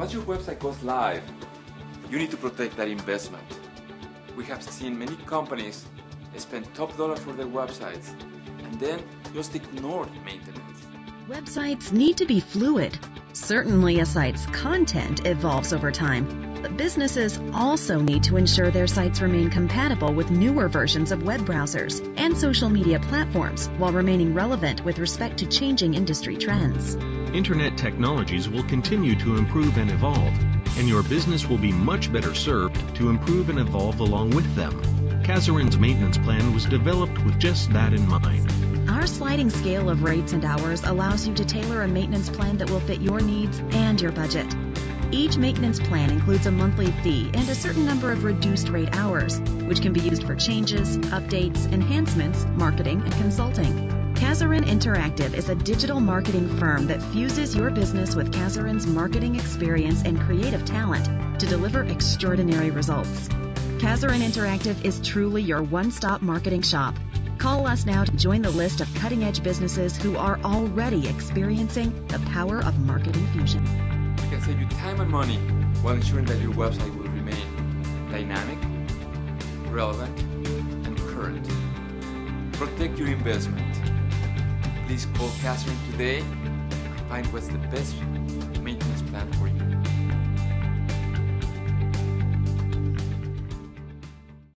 Once your website goes live, you need to protect that investment. We have seen many companies spend top dollar for their websites and then just ignore maintenance. Websites need to be fluid. Certainly, a site's content evolves over time, but businesses also need to ensure their sites remain compatible with newer versions of web browsers and social media platforms while remaining relevant with respect to changing industry trends. Internet technologies will continue to improve and evolve, and your business will be much better served to improve and evolve along with them. Kazaryn's maintenance plan was developed with just that in mind. Our sliding scale of rates and hours allows you to tailor a maintenance plan that will fit your needs and your budget. Each maintenance plan includes a monthly fee and a certain number of reduced rate hours, which can be used for changes, updates, enhancements, marketing, and consulting. Kazaryn Interactive is a digital marketing firm that fuses your business with Kazaryn's marketing experience and creative talent to deliver extraordinary results. Kazaryn Interactive is truly your one-stop marketing shop. Call us now to join the list of cutting-edge businesses who are already experiencing the power of marketing fusion. We can save you time and money while ensuring that your website will remain dynamic, relevant, and current. Protect your investment. Please call Kazaryn today and find what's the best maintenance plan for you.